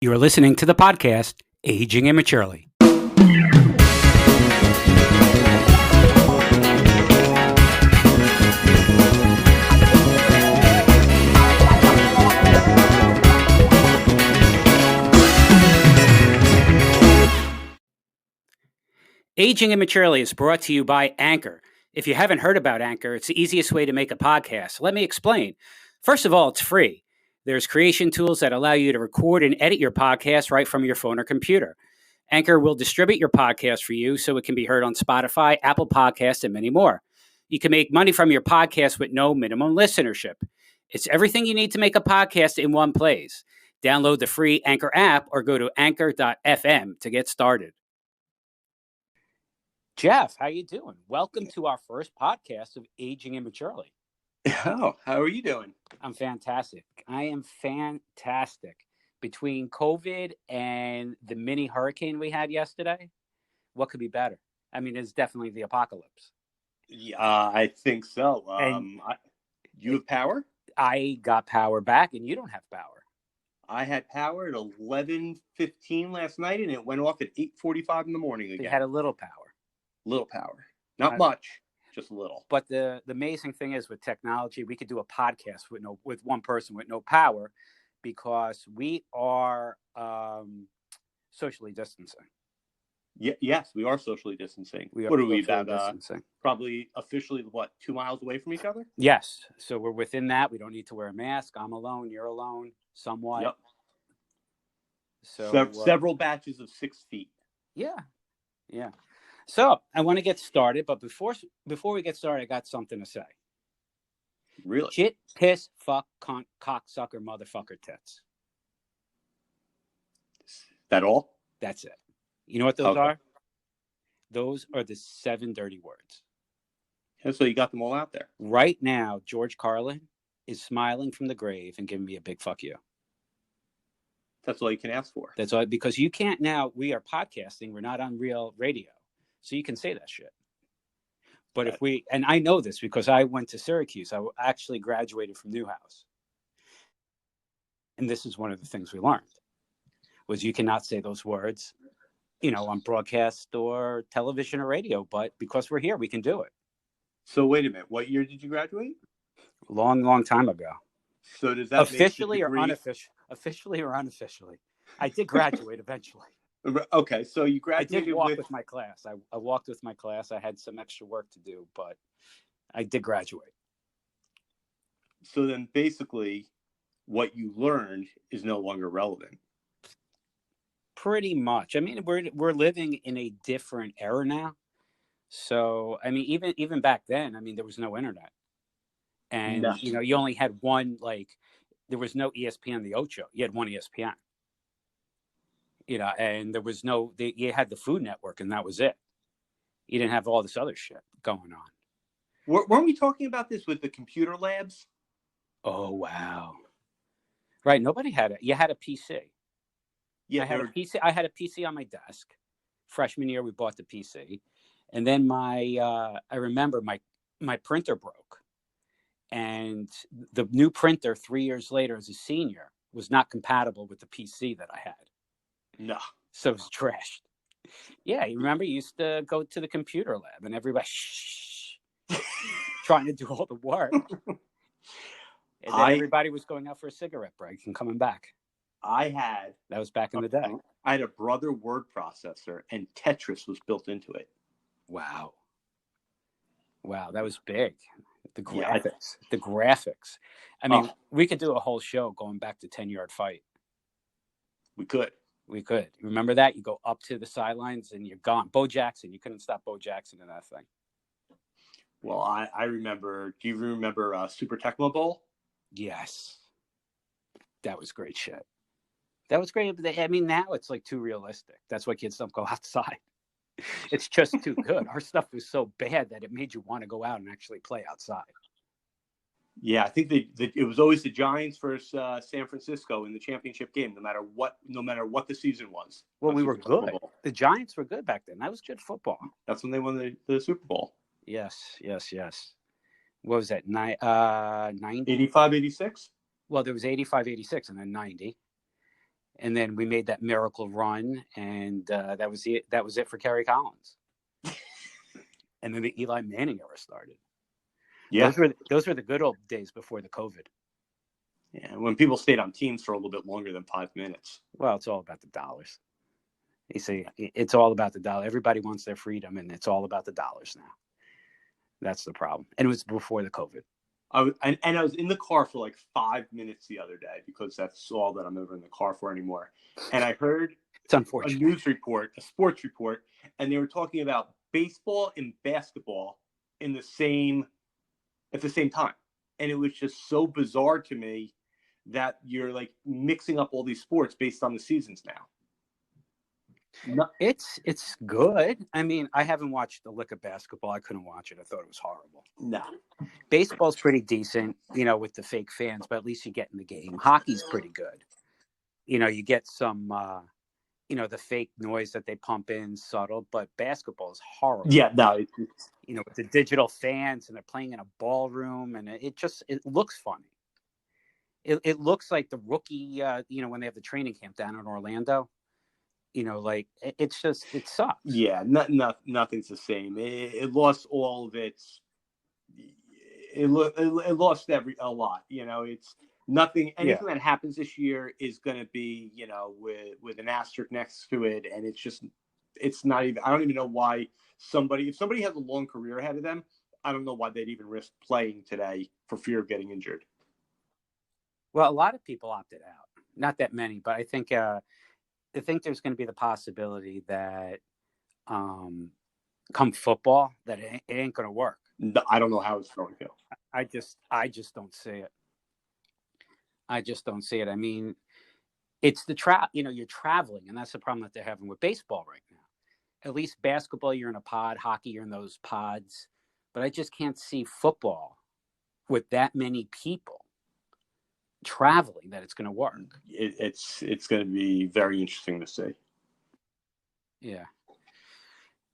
You are listening to the podcast Aging Immaturely. Aging Immaturely is brought to you by Anchor. If you haven't heard about Anchor, it's the easiest way to make a podcast. Let me explain. First of all, it's free. There's creation tools that allow you to record and edit your podcast right from your phone or computer. Anchor will distribute your podcast for you so it can be heard on Spotify, Apple Podcasts, and many more. You can make money from your podcast with no minimum listenership. It's everything you need to make a podcast in one place. Download the free Anchor app or go to anchor.fm to get started. Jeff, how you doing? Welcome to our first podcast of Aging Immaturely. Oh, how are you doing? I'm fantastic. I am fantastic. Between COVID and the mini hurricane we had yesterday, what could be better? I mean, it's definitely the apocalypse. Yeah, I think so. You have power? I got power back, and you don't have power. I had power at 11:15 last night, and it went off at 8:45 in the morning again. You had a little power. Little power. Not much, just a little. But the amazing thing is with technology, we could do a podcast with one person with no power because we are socially distancing. Yes, we are socially distancing. What are we about? Probably officially, 2 miles away from each other? Yes. So we're within that. We don't need to wear a mask. I'm alone. You're alone. Somewhat. Yep. So several batches of 6 feet. Yeah. So I want to get started, but before we get started, I got something to say. Really? Shit, piss, fuck, cunt, cocksucker, motherfucker, tits. That all? That's it. You know what those are? Those are the 7 dirty words. And so you got them all out there. Right now, George Carlin is smiling from the grave and giving me a big fuck you. That's all you can ask for. That's all, because you can't now. We are podcasting. We're not on real radio. So you can say that shit. But and I know this because I went to Syracuse. I actually graduated from Newhouse. And this is one of the things we learned, was you cannot say those words, on broadcast or television or radio. But because we're here, we can do it. So wait a minute. What year did you graduate? Long time ago. So does that officially or unofficially? I did graduate eventually. Okay, so you graduated. I did walk with my class. I walked with my class. I had some extra work to do, but I did graduate. So then basically what you learned is no longer relevant. Pretty much. I mean, we're living in a different era now. So, I mean, even back then, I mean, there was no internet. And, you only had one, there was no ESPN, the Ocho. You had one ESPN. And there was you had the Food Network, and that was it. You didn't have all this other shit going on. Weren't we talking about this with the computer labs? Oh, wow. Right. Nobody had it. You had a PC. Yeah, I had a PC on my desk. Freshman year, we bought the PC. And then I remember my printer broke. And the new printer 3 years later as a senior was not compatible with the PC that I had. No. So it was trashed. Yeah, you remember you used to go to the computer lab and everybody trying to do all the work. And then everybody was going out for a cigarette break and coming back. That was back in the day. I had a Brother word processor and Tetris was built into it. Wow, that was big. The graphics. I mean, we could do a whole show going back to 10-yard fight. We could. Remember that? You go up to the sidelines and you're gone. Bo Jackson, you couldn't stop Bo Jackson in that thing. Well, I remember. Do you remember Super Tecmo Bowl? Yes. That was great shit. That was great. I mean, now it's too realistic. That's why kids don't go outside. It's just too good. Our stuff was so bad that it made you want to go out and actually play outside. Yeah, I think it was always the Giants versus San Francisco in the championship game, no matter what the season was. Well, we were good. The Giants were good back then. That was good football. That's when they won the Super Bowl. Yes. What was that? 90? 85, 86? Well, there was 85, 86, and then 90. And then we made that miracle run, and that was it. That was it for Kerry Collins. And then the Eli Manning era started. Yeah. Those were the good old days before the COVID. Yeah, when people stayed on teams for a little bit longer than 5 minutes. Well, it's all about the dollars. You see, it's all about the dollar. Everybody wants their freedom, and it's all about the dollars now. That's the problem. And it was before the COVID. I was in the car for like 5 minutes the other day because that's all that I'm ever in the car for anymore. And I heard It's unfortunate. a news report, a sports report, and they were talking about baseball and basketball at the same time. And it was just so bizarre to me that you're like mixing up all these sports based on the seasons now. No. It's good. I mean, I haven't watched the lick of basketball. I couldn't watch it. I thought it was horrible. No. Baseball's pretty decent, with the fake fans, but at least you get in the game. Hockey's pretty good. You get some, the fake noise that they pump in, subtle, but basketball is horrible. Yeah, no. With the digital fans, and they're playing in a ballroom, and it looks funny. It looks like the rookie, when they have the training camp down in Orlando. It sucks. Yeah, nothing's the same. It lost all of its. It lost a lot. It's nothing. Anything that happens this year is going to be, with an asterisk next to it, and it's not even. I don't even know why if somebody has a long career ahead of them, I don't know why they'd even risk playing today for fear of getting injured. Well, a lot of people opted out. Not that many, but I think there's going to be the possibility that come football that it ain't going to work. No, I don't know how it's going to. I just don't see it. I just don't see it. I mean, it's the you're traveling, and that's the problem that they're having with baseball right now. At least basketball, you're in a pod. Hockey, you're in those pods. But I just can't see football with that many people traveling that it's going to work. It's going to be very interesting to see. Yeah.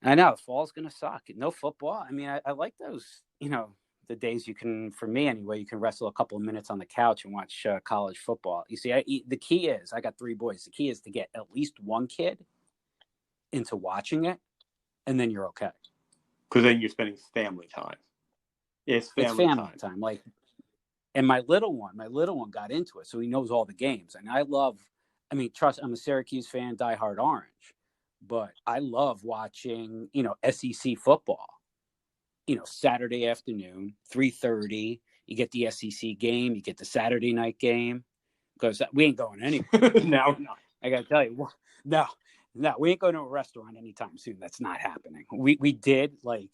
I know fall's going to suck. No football. I mean, I like those, the days you can, for me anyway, you can wrestle a couple of minutes on the couch and watch college football. You see, the key is, I got 3 boys. The key is to get at least one kid into watching it, and then you're okay. Because then you're spending family time. It's family time. Like, and my little one got into it, so he knows all the games. And trust, I'm a Syracuse fan, diehard Orange, but I love watching, SEC football. Saturday afternoon, 3:30. You get the SEC game, you get the Saturday night game, because we ain't going anywhere. No. I got to tell you, no, we ain't going to a restaurant anytime soon. That's not happening. We did like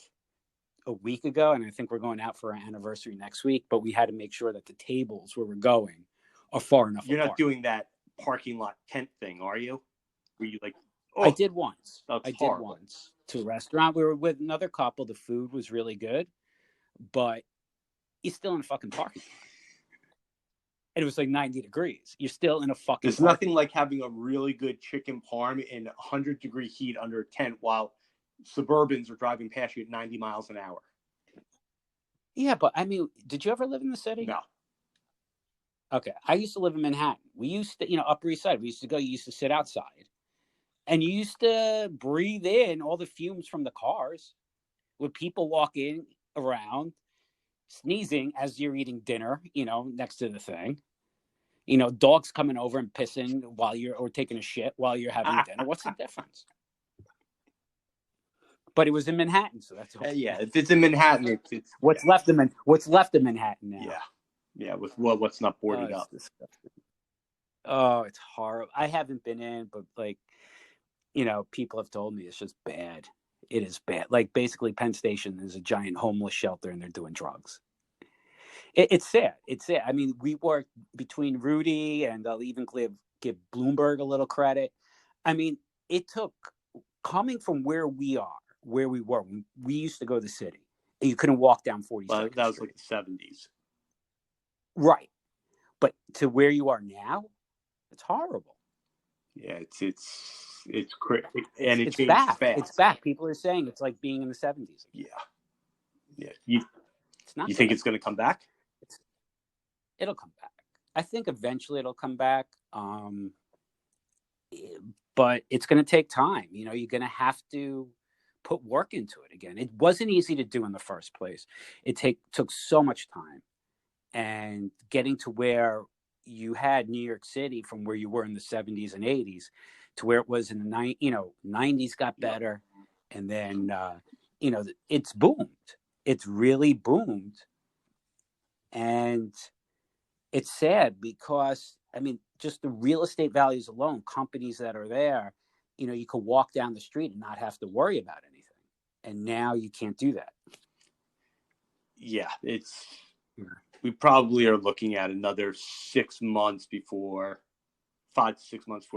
a week ago, and I think we're going out for our anniversary next week, but we had to make sure that the tables where we're going are far enough You're apart. Not doing that parking lot tent thing, are you? Were you like, I did once. That's I horrible. did once to a restaurant. We were with another couple. The food was really good, but you're still in a fucking parking lot. And it was like 90 degrees. You're still in a fucking There's nothing like having a really good chicken parm in 100-degree heat under a tent while Suburbans are driving past you at 90 miles an hour. Yeah, but I mean, did you ever live in the city? No. Okay. I used to live in Manhattan. We used to, Upper East Side. You used to sit outside. And you used to breathe in all the fumes from the cars with people walking around, sneezing as you're eating dinner, next to the thing. Dogs coming over and pissing or taking a shit while you're having dinner. What's the difference? But it was in Manhattan, so that's okay. Yeah. If it's in Manhattan, it's what's left of Manhattan now. Yeah. With what's not boarded up. Disgusting. Oh, it's horrible. I haven't been in, but people have told me it's just bad. It is bad. Like basically Penn Station is a giant homeless shelter and they're doing drugs. It's sad. It's sad. I mean, we worked between Rudy, and I'll even give Bloomberg a little credit. I mean, it took coming from where we were, when we used to go to the city, and you couldn't walk down 42nd Well, that was Street. like the 70s. Right. But to where you are now, it's horrible. Yeah, it's crazy. And it's changed back. fast. It's back. People are saying it's like being in the 70s. Yeah. You It's think it's going to come back? It'll come back. I think eventually it'll come back. but it's going to take time. You're going to have to put work into it again. It wasn't easy to do in the first place. It took so much time, and getting to where you had New York City from where you were in the 70s and 80s to where it was in the 90s got better. And then, it's boomed. It's really boomed. And it's sad because, just the real estate values alone, companies that are there, you could walk down the street and not have to worry about anything. And now you can't do that. Yeah, we probably are looking at another 5 to 6 months before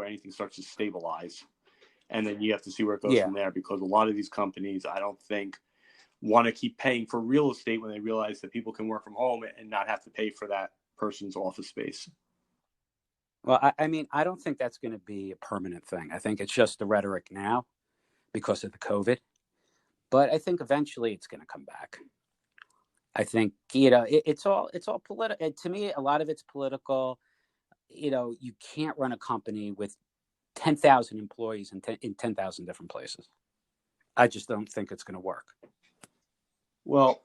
anything starts to stabilize. And then you have to see where it goes from there, because a lot of these companies, I don't think, want to keep paying for real estate when they realize that people can work from home and not have to pay for that person's office space. Well, I don't think that's going to be a permanent thing. I think it's just the rhetoric now because of the COVID. But I think eventually it's going to come back. I think, it's all political. To me, a lot of it's political. You can't run a company with 10,000 employees in 10,000 different places. I just don't think it's going to work. Well,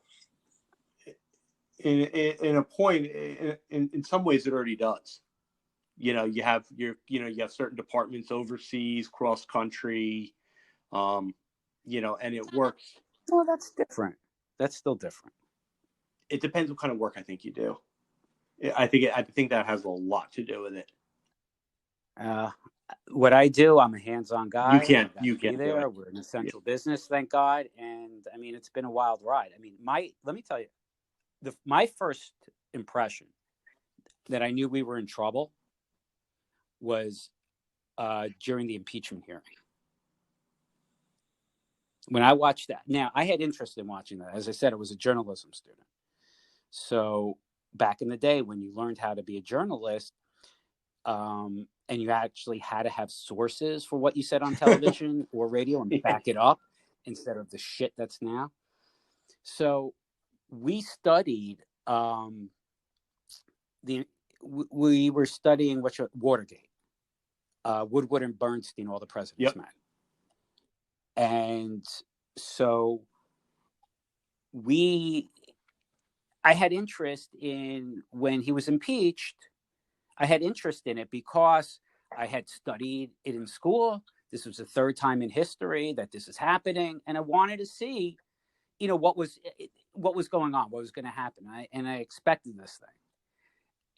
in a point, in some ways, it already does. You have certain departments overseas, cross country, and it works. Well, that's different. That's still different. It depends what kind of work I think you do. I think that has a lot to do with it. What I do, I'm a hands-on guy. You can be there. We're an essential business, thank God. And it's been a wild ride. Let me tell you, my first impression that I knew we were in trouble was during the impeachment hearing. When I watched that, now I had interest in watching that. As I said, I was a journalism student. So back in the day when you learned how to be a journalist, and you actually had to have sources for what you said on television or radio and back it up instead of the shit that's now. So we studied, we were studying Watergate, Woodward and Bernstein, all the presidents met. And so I had interest in when he was impeached. I had interest in it because I had studied it in school. This was the third time in history that this is happening. And I wanted to see, what was going on, what was going to happen. And I expected this thing.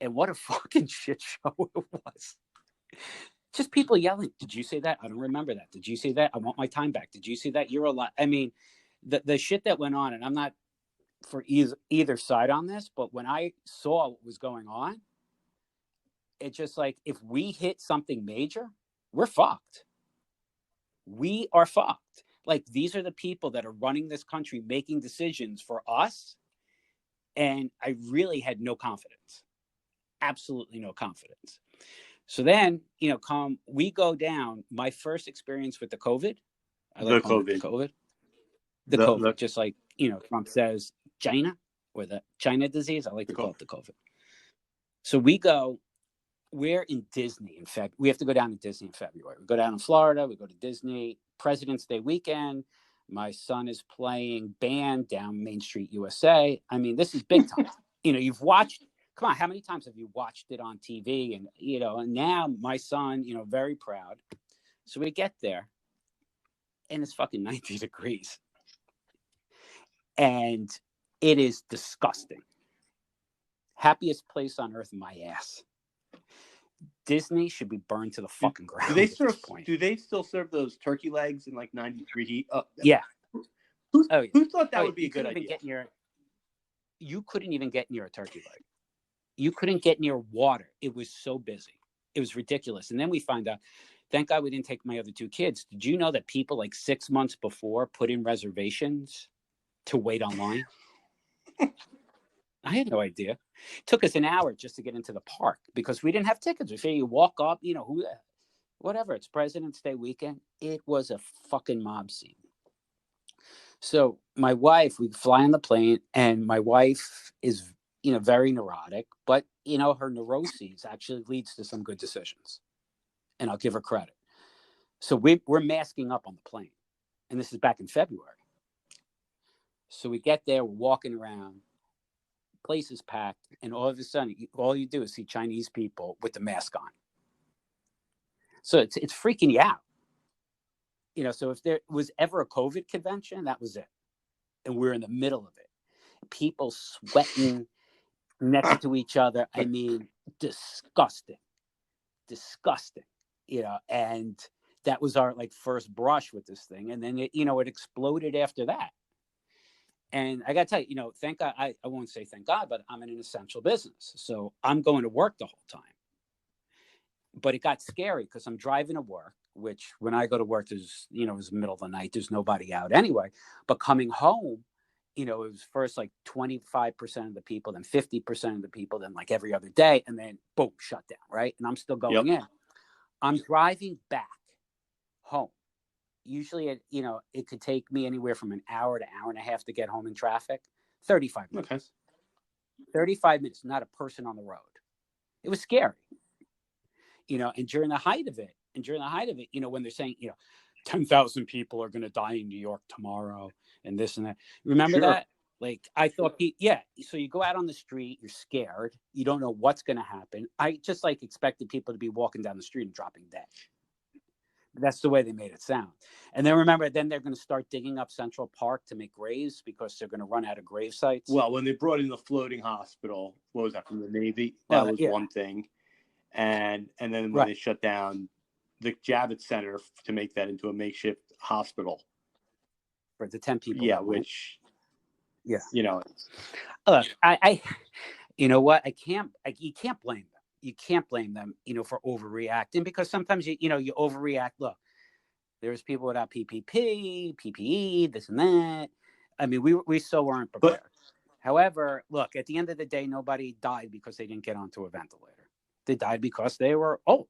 And what a fucking shit show it was. Just people yelling, did you say that? I don't remember that. Did you say that? I want my time back. Did you say that? You're alive. The shit that went on, and I'm not for either side on this, but when I saw what was going on, it's just like, if we hit something major, we're fucked. We are fucked. Like, these are the people that are running this country, making decisions for us. And I really had no confidence. Absolutely no confidence. So then, we go down. My first experience with the COVID. The COVID. Just like, Trump says China, or the China disease. I like to call it the COVID. So we're in Disney in February. We have to go down to Disney in February. We go down in Florida. We go to Disney President's Day weekend. My son is playing band down Main Street, USA. This is big time. You've watched. Come on, how many times have you watched it on TV? And, and now my son, very proud. So we get there and it's fucking 90 degrees. And it is disgusting. Happiest place on earth, my ass. Disney should be burned to the fucking ground. Do they still serve those turkey legs in like 90-degree heat? Yeah. Who thought that would be a good idea? You couldn't even get near a turkey leg. You couldn't get near water. It was so busy. It was ridiculous. And then we find out, thank God we didn't take my other two kids. Did you know that people like 6 months before put in reservations to wait online? I had no idea. It took us an hour just to get into the park because we didn't have tickets. We figured you walk up, whatever. It's President's Day weekend. It was a fucking mob scene. So my wife, we fly on the plane, and my wife is very neurotic, but, her neuroses actually leads to some good decisions. And I'll give her credit. So we're masking up on the plane. And this is back in February. So we get there, we're walking around, place is packed, and all of a sudden, all you do is see Chinese people with the mask on. So it's freaking you out. So if there was ever a COVID convention, that was it. And we're in the middle of it. People sweating next to each other. I mean, disgusting. And that was our first brush with this thing. And then it exploded after that. And I got to tell you, thank God, I won't say thank God, but I'm in an essential business. So I'm going to work the whole time. But it got scary because I'm driving to work, which when I go to work, there's, it was the middle of the night. There's nobody out anyway. But coming home, it was first 25% of the people, then 50% of the people, then every other day. And then boom, shut down. Right. And I'm still going in. I'm driving back home. Usually, it could take me anywhere from an hour to hour and a half to get home in traffic. 35 minutes. Okay. 35 minutes, not a person on the road. It was scary. And during the height of it, when they're saying, 10,000 people are going to die in New York tomorrow and this and that. Remember that? I thought, so you go out on the street, you're scared. You don't know what's going to happen. I just expected people to be walking down the street and dropping dead. That's the way they made it sound. And then remember, then they're going to start digging up Central Park to make graves because they're going to run out of grave sites. Well, when they brought in the floating hospital, what was that, from the Navy? That was one thing. And then when they shut down the Javits Center to make that into a makeshift hospital. For the 10 people. Yeah, which, look, you can't blame them. You can't blame them, for overreacting because sometimes, you overreact. Look, there's people without PPE, this and that. I mean, we still weren't prepared. However, look, at the end of the day, nobody died because they didn't get onto a ventilator. They died because they were old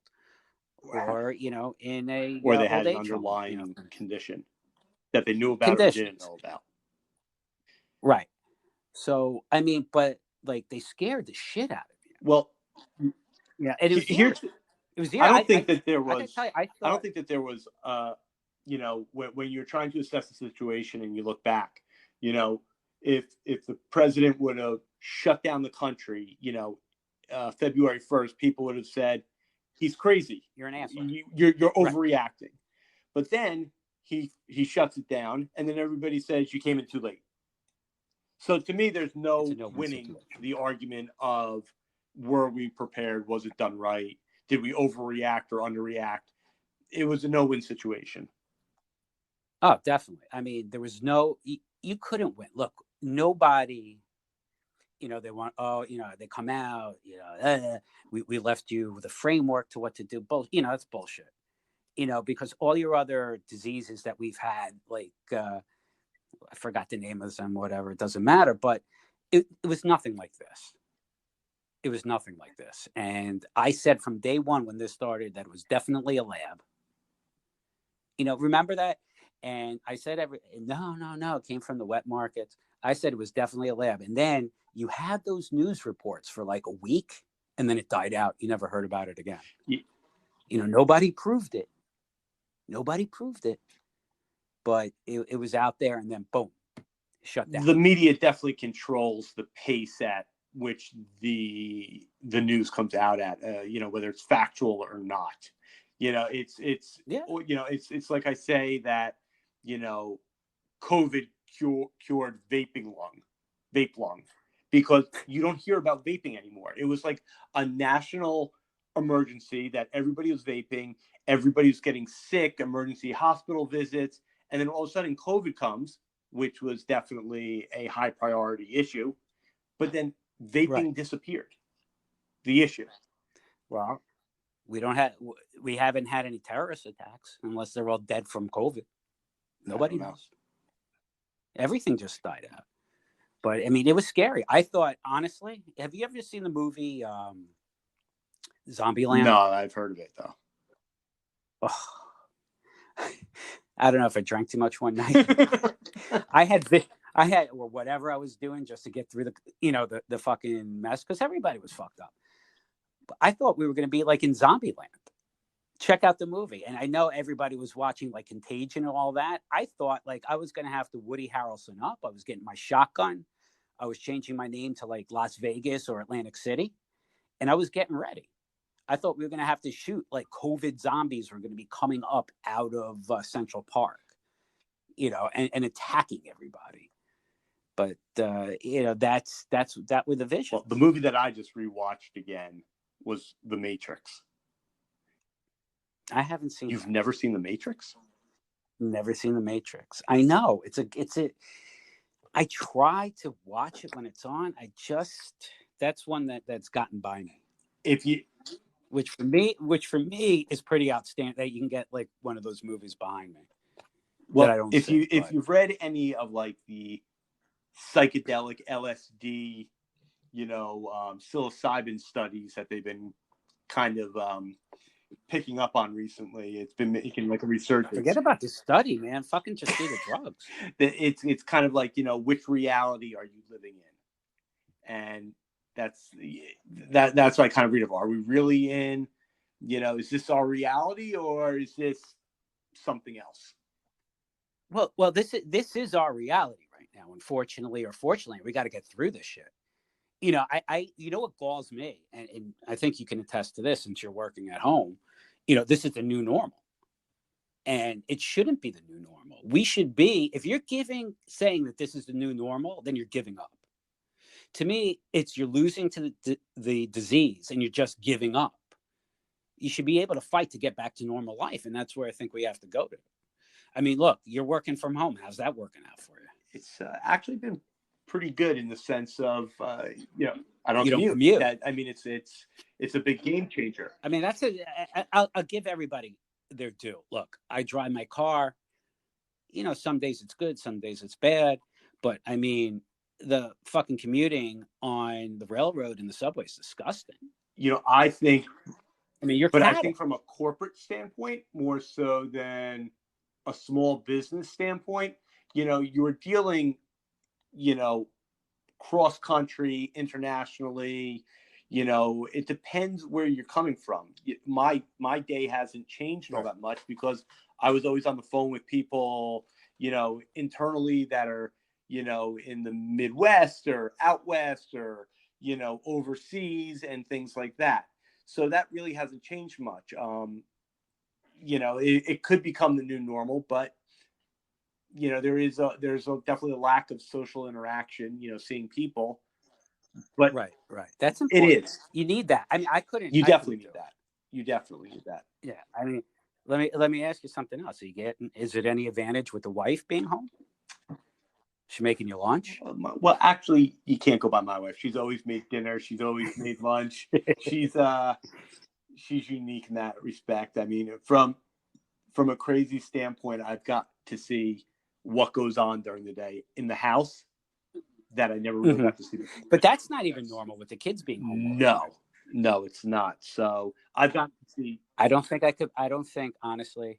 or, in a or they had an underlying condition that they knew about or didn't know about. Right. So, I mean, but they scared the shit out of you. Well, yeah, and it was I don't think that there was. I don't think that there was. When you're trying to assess the situation and you look back, if the president would have shut down the country, February 1st, people would have said, "He's crazy. You're an asshole. You're overreacting." Right. But then he shuts it down, and then everybody says you came in too late. So to me, there's no winning the argument of, were we prepared? Was it done right? Did we overreact or underreact? It was a no-win situation. Oh, definitely. I mean, there was you couldn't win. Look, nobody, they want, they come out, we left you with a framework to what to do. That's bullshit. Because all your other diseases that we've had, I forgot the name of them, whatever, it doesn't matter. But it was nothing like this. It was nothing like this. And I said from day one when this started that it was definitely a lab. Remember that? And I said, no, it came from the wet markets. I said it was definitely a lab. And then you had those news reports for a week, and then it died out. You never heard about it again. Yeah. Nobody proved it. But it was out there, and then boom, shut down. The media definitely controls the pace at which the news comes out at, whether it's factual or not. It's like I say that, COVID cured vape lung, because you don't hear about vaping anymore. It was like a national emergency that everybody was vaping, everybody was getting sick, emergency hospital visits, and then all of a sudden COVID comes, which was definitely a high priority issue, but then vaping disappeared. The issue. Well, we haven't had any terrorist attacks unless they're all dead from COVID. Nobody knows. Everything just died out. But I mean, it was scary. I thought, honestly, have you ever seen the movie Zombieland? No, I've heard of it though. Oh. I don't know if I drank too much one night. I had or whatever I was doing just to get through the fucking mess, because everybody was fucked up. But I thought we were going to be like in Zombieland. check out the movie. And I know everybody was watching like Contagion and all that. I thought like I was going to have to Woody Harrelson up. I was getting my shotgun. I was changing my name to like Las Vegas or Atlantic City. And I was getting ready. I thought we were going to have to shoot like COVID zombies were going to be coming up out of Central Park, and attacking everybody. But, that were the visions. Well, the movie that I just rewatched again was The Matrix. I haven't seen. You've never seen The Matrix? Never seen The Matrix. I know I try to watch it when it's on. That's one that's gotten by me. Which for me is pretty outstanding that you can get like one of those movies behind me. Well, if you've read any of like the psychedelic LSD, psilocybin studies that they've been kind of picking up on recently, it's been making like a resurgence. Forget about the study, man. Fucking just do the drugs. It's kind of like, which reality are you living in? And that's what I kind of read of. Are we really in, is this our reality or is this something else? Well, this is our reality right now. Unfortunately or fortunately, we got to get through this shit. I what galls me, and I think you can attest to this since you're working at home. This is the new normal, and it shouldn't be the new normal. We should be, if you're saying that this is the new normal, then you're giving up. To me, you're losing to the disease, and you're just giving up. You should be able to fight to get back to normal life, and that's where I think we have to go to. I mean, look, you're working from home. How's that working out for you? It's actually been pretty good in the sense of, I don't commute. I mean, it's a big game changer. I mean, I'll give everybody their due. Look, I drive my car. Some days it's good, some days it's bad. But I mean, the fucking commuting on the railroad and the subway is disgusting. I think. I mean, I think from a corporate standpoint, more so than a small business standpoint, you're dealing, cross country, internationally, it depends where you're coming from. My day hasn't changed all that much because I was always on the phone with people, internally that are, in the Midwest or out West or, overseas and things like that. So that really hasn't changed much. It could become the new normal, but there's definitely a lack of social interaction, seeing people. But right. That's important. It is. You need that. I mean, You definitely need that. You definitely need that. Yeah. I mean, let me ask you something else. Is it any advantage with the wife being home? She making you lunch? Well, actually, you can't go by my wife. She's always made dinner. She's always made lunch. She's unique in that respect. I mean, from a crazy standpoint, I've got to see what goes on during the day in the house that I never really got to see. But that's not even normal with the kids being home. No, it's not. So I've got to see. I don't think, honestly,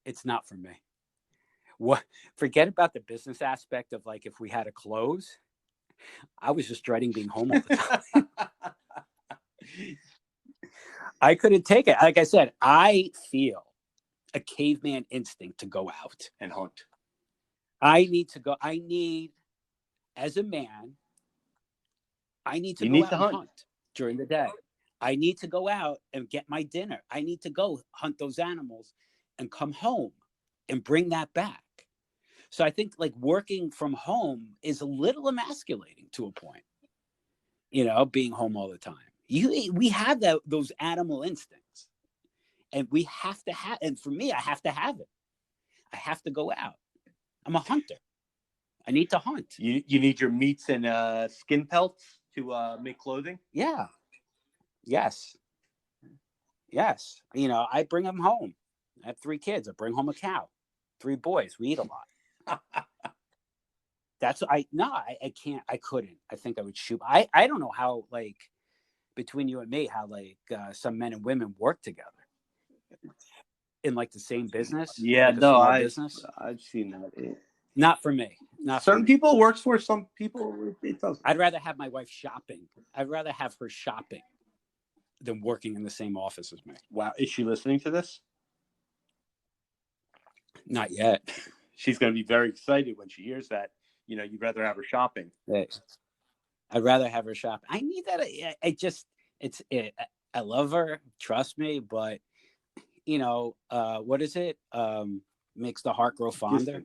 it's not for me. Forget about the business aspect of like if we had to close. I was just dreading being home all the time. I couldn't take it. Like I said, I feel a caveman instinct to go out and hunt. I need, as a man, I need to go out and hunt during the day. I need to go out and get my dinner. I need to go hunt those animals and come home and bring that back. So I think like working from home is a little emasculating to a point, being home all the time. We have those animal instincts, and we have to have, and for me, I have to have it. I have to go out. I'm a hunter. I need to hunt. You need your meats and skin pelts to make clothing? Yeah. Yes. I bring them home. I have 3 kids. I bring home a cow. 3 boys. We eat a lot. I can't. I couldn't. I think I would shoot. I don't know how, like, between you and me, how like some men and women work together in like the same business. Yeah, like no, I've seen that. Not for me. Certain people it works for, some people it doesn't. I'd rather have my wife shopping. I'd rather have her shopping than working in the same office as me. Wow. Is she listening to this? Not yet. She's going to be very excited when she hears that. You'd rather have her shopping. I'd rather have her shop. I need that. I love her. Trust me. But, what is it? Makes the heart grow fonder.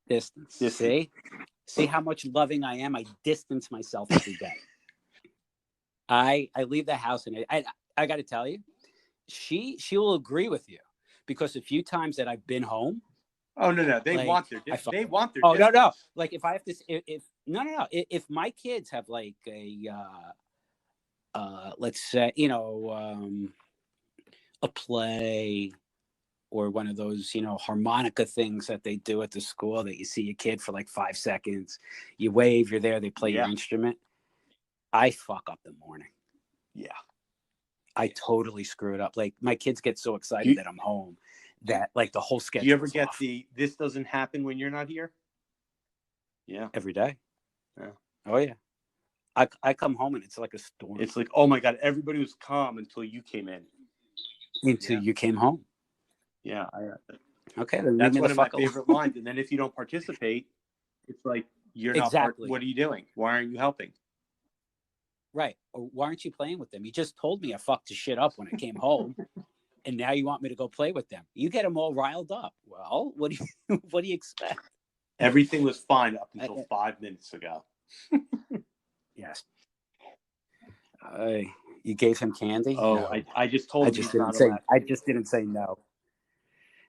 Distance. See how much loving I am. I distance myself every day. I leave the house and I got to tell you, she will agree with you, because a few times that I've been home. Oh no, they want their distance. Oh no. Like if I have to, if my kids have like let's say a play or one of those harmonica things that they do at the school that you see a kid for like 5 seconds, you wave, you're there, they play your instrument. I fuck up the morning. Yeah. I totally screw it up. Like my kids get so excited that I'm home that like the whole schedule. Do you ever get off. this doesn't happen when you're not here? Yeah. Every day. Yeah. Oh yeah. I come home and it's like a storm. It's like, oh my God, everybody was calm until you came in. Until you came home. Yeah. Okay. Then that's one of my favorite lines. And then if you don't participate, it's like, you're not what are you doing? Why aren't you helping? Right. Or why aren't you playing with them? You just told me I fucked the shit up when I came home. And now you want me to go play with them. You get them all riled up. Well, what do you expect? Everything was fine up until 5 minutes ago. Yes. You gave him candy? Oh, no. I just told him I just didn't say no.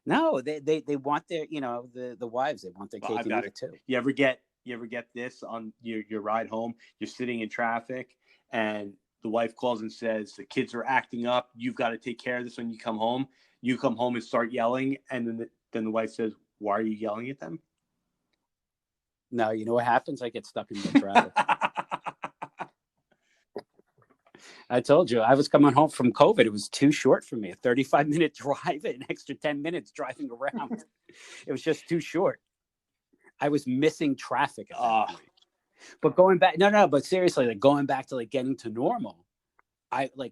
No, they want their, the wives, they want their cake and eat it too. You ever get this on your ride home? You're sitting in traffic and the wife calls and says, the kids are acting up. You've got to take care of this when you come home. You come home and start yelling. And then the wife says, why are you yelling at them? No, you know what happens? I get stuck in the traffic. I told you, I was coming home from COVID. It was too short for me. A 35-minute drive, an extra 10 minutes driving around. It was just too short. I was missing traffic at that point. But going back, but seriously, like going back to like getting to normal,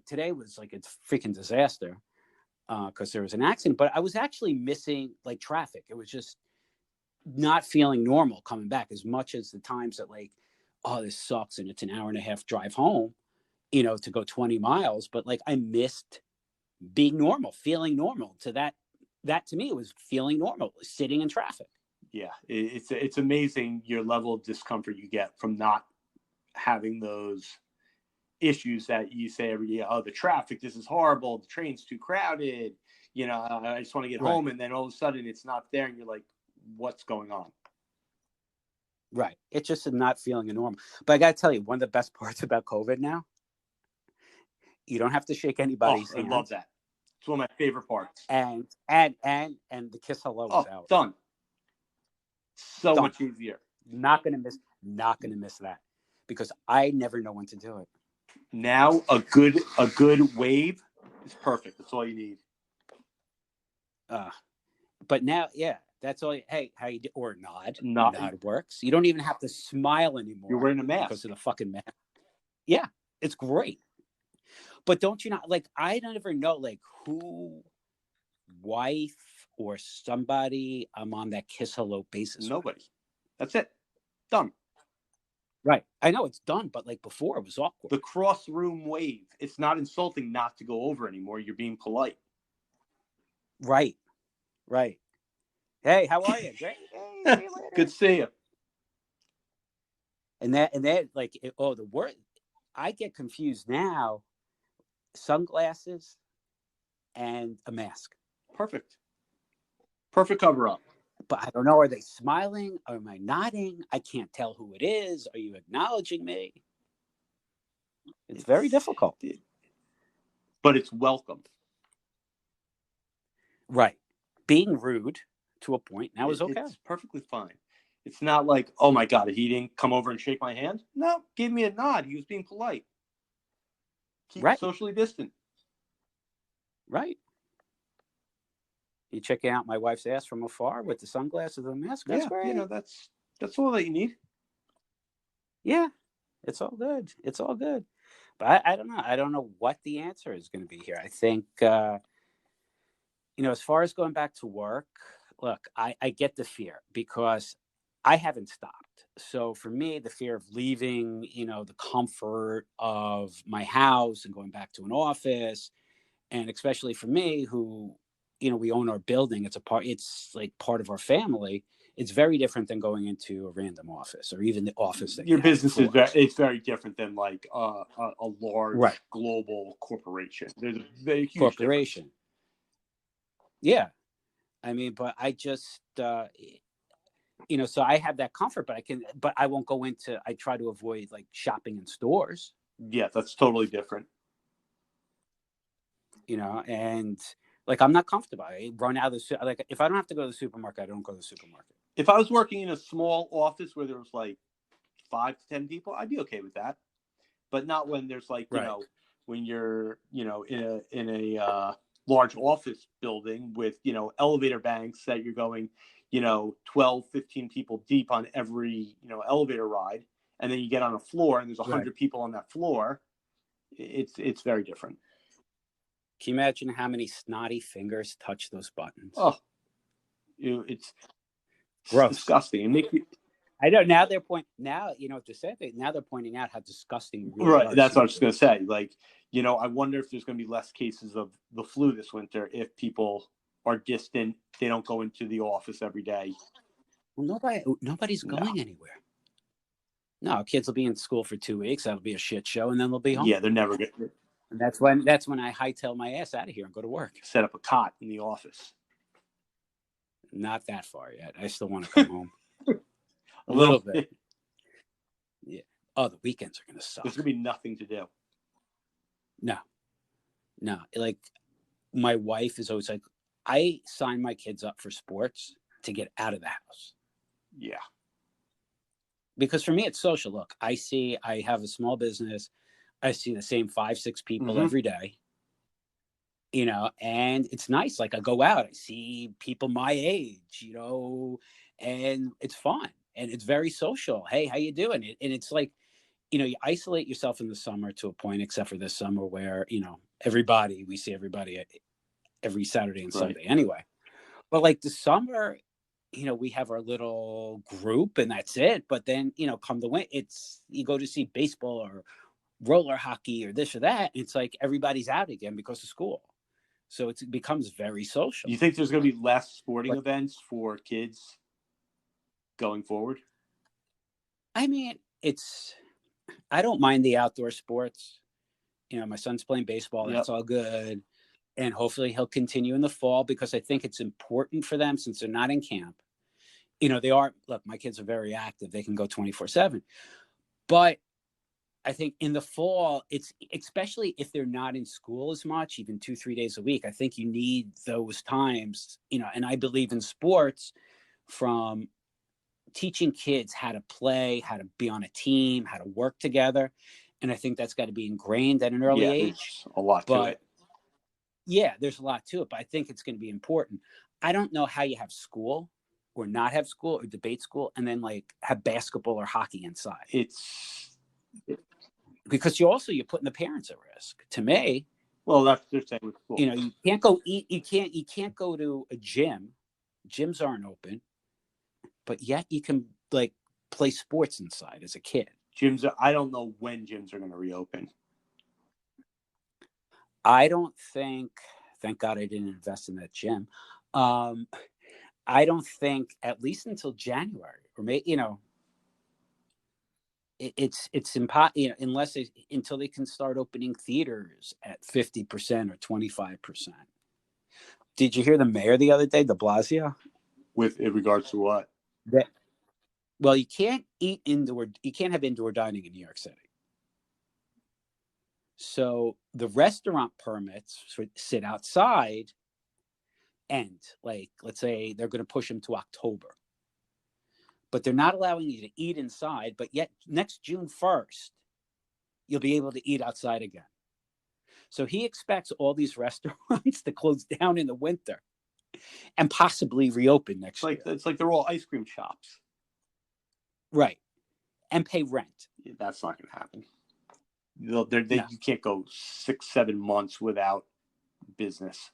today was like a freaking disaster because there was an accident, but I was actually missing like traffic. It was just not feeling normal coming back as much as the times that like, oh, this sucks. And it's an hour and a half drive home, to go 20 miles. But like, I missed being normal, feeling normal. To that to me, it was feeling normal, sitting in traffic. Yeah, it's amazing your level of discomfort you get from not having those issues that you say every day. Oh, the traffic, this is horrible. The train's too crowded. I just want to get home. And then all of a sudden it's not there. And you're like, what's going on? Right. It's just not feeling normal. But I got to tell you, one of the best parts about COVID now, you don't have to shake anybody's hand. I love that. It's one of my favorite parts. And the kiss hello is out. Done. So much easier. Not gonna miss that, because I never know when to do it. Now a good wave is perfect. That's all you need. But now, that's all. Hey, how you do? Or nod. Nod works. You don't even have to smile anymore. You're wearing a mask because of the fucking mask. Yeah, it's great. But don't you not like? I don't ever know like who, wife or somebody I'm on that kiss hello basis. Nobody. That's it. Done. Right. I know it's done, but like before it was awkward. The cross room wave. It's not insulting not to go over anymore. You're being polite. Right. Hey, how are you? Great. Hey, see you later. Good to see you. And that like, the word, I get confused now. Sunglasses and a mask. Perfect cover up. But I don't know, are they smiling? Or am I nodding? I can't tell who it is. Are you acknowledging me? It's very difficult. But it's welcome. Right. Being rude to a point now is okay. It's perfectly fine. It's not like, oh my God, he didn't come over and shake my hand. No, gave me a nod. He was being polite. Keep socially distant. Right. You checking out my wife's ass from afar with the sunglasses and the mask. That's great. That's all that you need. Yeah, it's all good. But I don't know. I don't know what the answer is going to be here. I think, as far as going back to work, look, I get the fear because I haven't stopped. So for me, the fear of leaving, the comfort of my house and going back to an office, and especially for me, who, we own our building. It's like part of our family. It's very different than going into a random office or even the office that Your you had business before. it's very different than like a large Right. global corporation. There's a very huge Corporation. difference. Yeah. I mean, but I just, so I have that comfort, but I won't go I try to avoid like shopping in stores. Yeah, that's totally different. And like, I'm not comfortable. I run out of like, if I don't have to go to the supermarket, I don't go to the supermarket. If I was working in a small office where there was like 5 to 10 people, I'd be okay with that. But not when there's like, Right. When you're, in a large office building with, elevator banks that you're going, 12, 15 people deep on every, elevator ride. And then you get on a floor and there's 100 people on that floor. It's very different. Can you imagine how many snotty fingers touch those buttons? Oh, it's gross, disgusting. I know now they're now they're pointing out how disgusting. Really right, that's what I was just gonna say. Like, I wonder if there's gonna be less cases of the flu this winter if people are distant. They don't go into the office every day. Well, nobody's going anywhere. No, kids will be in school for 2 weeks. That'll be a shit show, and then they'll be home. Yeah, they're never good. And that's when I hightail my ass out of here and go to work. Set up a cot in the office. Not that far yet. I still want to come home. A little bit. Yeah. Oh, the weekends are gonna suck. There's gonna be nothing to do. No. Like, my wife is always like, I sign my kids up for sports to get out of the house. Yeah. Because for me, it's social. Look, I have a small business. I see the same 5-6 people every day, and it's nice. Like, I go out, I see people my age, and it's fun and it's very social. Hey, how you doing? And it's like, you isolate yourself in the summer to a point, except for this summer where, we see everybody every Saturday and Sunday anyway. But like the summer, we have our little group and that's it. But then, come the winter, you go to see baseball or roller hockey or this or that. It's like everybody's out again because of school. So it becomes very social. You think there's going to be less sporting events for kids going forward? I mean, I don't mind the outdoor sports. My son's playing baseball. That's all good. And hopefully he'll continue in the fall because I think it's important for them since they're not in camp. Look, my kids are very active. They can go 24/7. But I think in the fall, it's especially if they're not in school as much, even 2-3 days a week, I think you need those times, and I believe in sports from teaching kids how to play, how to be on a team, how to work together. And I think that's got to be ingrained at an early age. A lot to it. Yeah, there's a lot to it, but I think it's going to be important. I don't know how you have school or not have school or debate school and then like have basketball or hockey inside. Because you're putting the parents at risk. To me, well, that's the same with school. You can't go eat. You can't go to a gym. Gyms aren't open, but yet you can like play sports inside as a kid. I don't know when gyms are going to reopen. I don't think. Thank God I didn't invest in that gym. I don't think at least until January or maybe it's impossible until they can start opening theaters at 50% or 25%. Did you hear the mayor the other day, de Blasio? With in regards to what? Well, you can't eat indoor. You can't have indoor dining in New York City. So the restaurant permits sit outside, and like let's say they're going to push them to October. But they're not allowing you to eat inside. But yet next June 1st, you'll be able to eat outside again. So he expects all these restaurants to close down in the winter and possibly reopen next year. It's like they're all ice cream shops. Right. And pay rent. That's not going to happen. No. You can't go 6-7 months without business.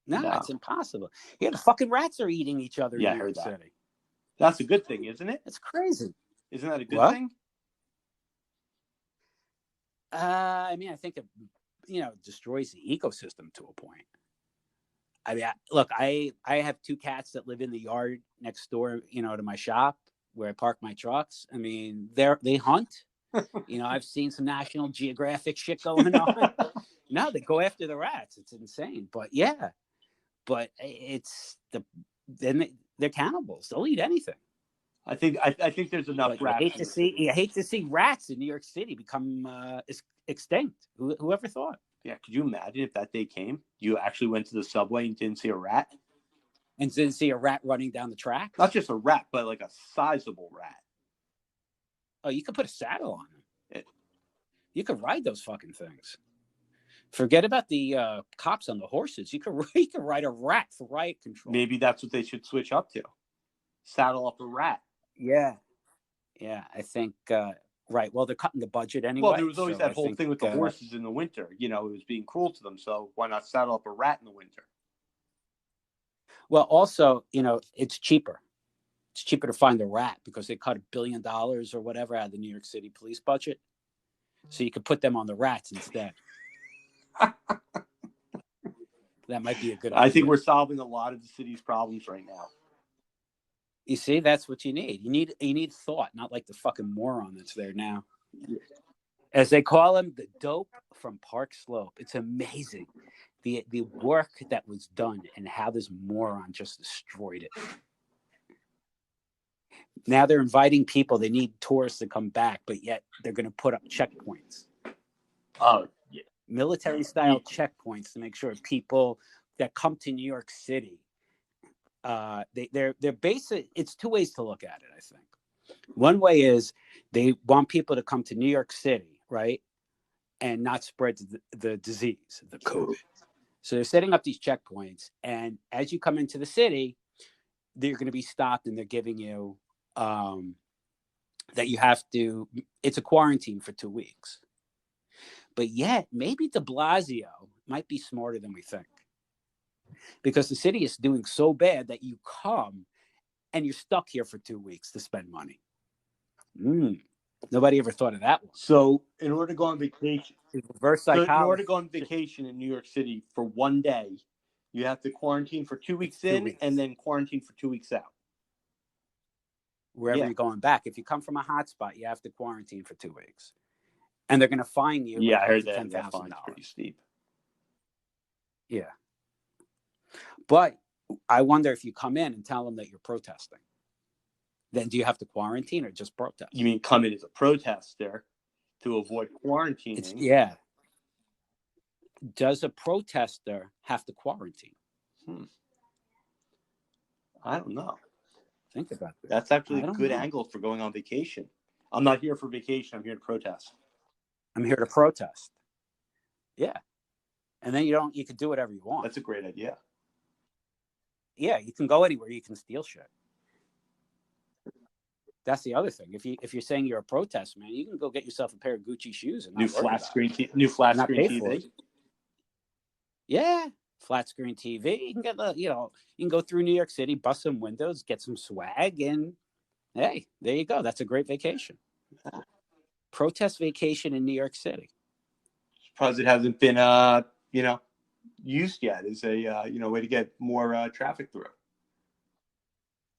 No, it's impossible. Yeah, the fucking rats are eating each other in New York City. That's a good thing, isn't it? It's crazy. Isn't that a good thing? I mean, I think it, destroys the ecosystem to a point. I mean, look, I have 2 cats that live in the yard next door, to my shop where I park my trucks. I mean, they hunt. I've seen some National Geographic shit going on. No, they go after the rats. It's insane. But yeah, it's they're cannibals. They'll eat anything. I think there's enough rats. I hate to see rats in New York City become extinct. Whoever thought? Yeah, could you imagine if that day came? You actually went to the subway and didn't see a rat? And didn't see a rat running down the track? Not just a rat, but like a sizable rat. Oh, you could put a saddle on them. You could ride those fucking things. Forget about the cops on the horses. You could ride a rat for riot control. Maybe that's what they should switch up to. Saddle up a rat. Yeah, I think right. Well, they're cutting the budget anyway. Well, there was always that whole thing with the horses in the winter. It was being cruel to them. So why not saddle up a rat in the winter? Well, also, it's cheaper. It's cheaper to find a rat because they cut $1 billion or whatever out of the New York City police budget. So you could put them on the rats instead. That might be a good idea. I think we're solving a lot of the city's problems right now. You see, that's what you need. You need thought, not like the fucking moron that's there now. As they call him, the dope from Park Slope. It's amazing the work that was done and how this moron just destroyed it. Now they're inviting people. They need tourists to come back, but yet they're going to put up checkpoints. Oh, yeah. Military-style checkpoints to make sure people that come to New York City, they're basic. It's 2 ways to look at it, I think. One way is they want people to come to New York City, right, and not spread the disease, the COVID. So they're setting up these checkpoints, and as you come into the city, they're going to be stopped, and they're giving you that you have to. It's a quarantine for 2 weeks. But yet, maybe de Blasio might be smarter than we think. Because the city is doing so bad that you come and you're stuck here for 2 weeks to spend money. Nobody ever thought of that one. So in order to go on vacation, reverse psychology. So in order to go on vacation in New York City for 1 day, you have to quarantine for 2 weeks and then quarantine for 2 weeks out. Wherever you're going back. If you come from a hotspot, you have to quarantine for 2 weeks. And they're going to fine you. Yeah, I heard that. That fine's pretty steep. Yeah. But I wonder if you come in and tell them that you're protesting. Then do you have to quarantine or just protest? You mean come in as a protester to avoid quarantining? Yeah. Does a protester have to quarantine? I don't know. Think about that. That's actually a good angle for going on vacation. I'm not here for vacation. I'm here to protest. I'm here to protest. Yeah. And then you can do whatever you want. That's a great idea. Yeah, you can go anywhere. You can steal shit. That's the other thing. If you're saying you're a protest man, you can go get yourself a pair of Gucci shoes and new flat screen TV. Yeah, flat screen TV. You can get you can go through New York City, bust some windows, get some swag, and hey, there you go. That's a great vacation. Protest vacation in New York City. Surprised it hasn't been used yet as a way to get more traffic through.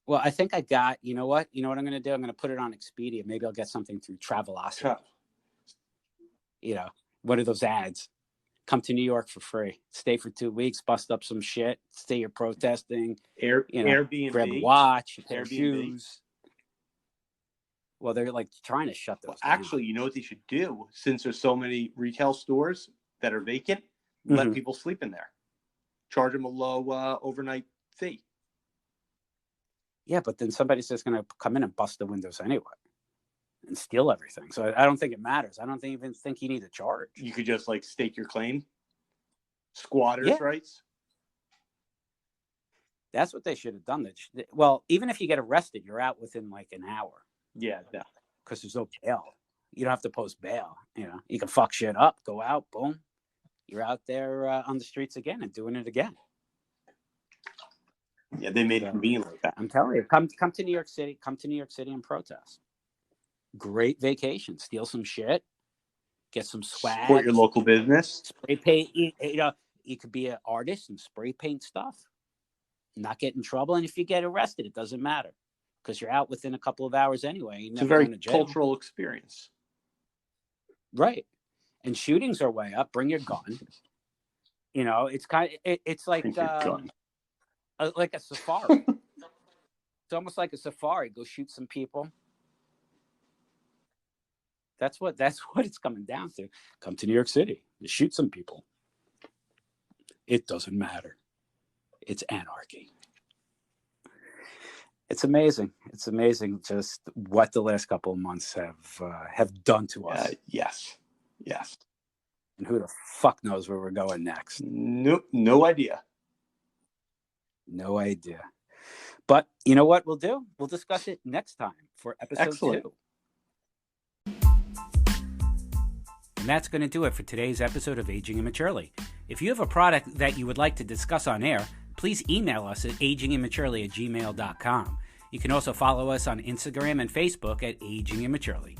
Well, I think I got, you know what I'm going to do? I'm going to put it on Expedia. Maybe I'll get something through Travelocity. What are those ads? Come to New York for free. Stay for 2 weeks, bust up some shit, stay here protesting. Airbnb. Grab a watch, a pair of shoes. Well, they're like trying to shut those down. Actually, you know what they should do? Since there's so many retail stores that are vacant, let people sleep in there. Charge them a low overnight fee. Yeah, but then somebody's just going to come in and bust the windows anyway and steal everything. So I don't think it matters. I don't even think you need a charge. You could just stake your claim. Squatters' rights. That's what they should have done. Well, even if you get arrested, you're out within an hour. Yeah. Because there's no bail. You don't have to post bail. You can fuck shit up, go out, boom. You're out there on the streets again and doing it again. Yeah, they made it convenient like that. I'm telling you, come to New York City. Come to New York City and protest. Great vacation. Steal some shit. Get some swag. Support your local business. Spray paint. You could be an artist and spray paint stuff. Not get in trouble. And if you get arrested, it doesn't matter because you're out within a couple of hours anyway. It's a very cultural experience. Right. And shootings are way up. Bring your gun. It's kind of, it's like a safari. It's almost like a safari. Go shoot some people. That's what it's coming down to. Come to New York City. Shoot some people. It doesn't matter. It's anarchy. It's amazing. It's amazing just what the last couple of months have done to us. Yes. And who the fuck knows where we're going next? Nope, no idea. No idea. But you know what we'll do? We'll discuss it next time for episode 2. And that's going to do it for today's episode of Aging Immaturely. If you have a product that you would like to discuss on air, please email us at agingimmaturely@gmail.com. You can also follow us on Instagram and Facebook at Aging Immaturely.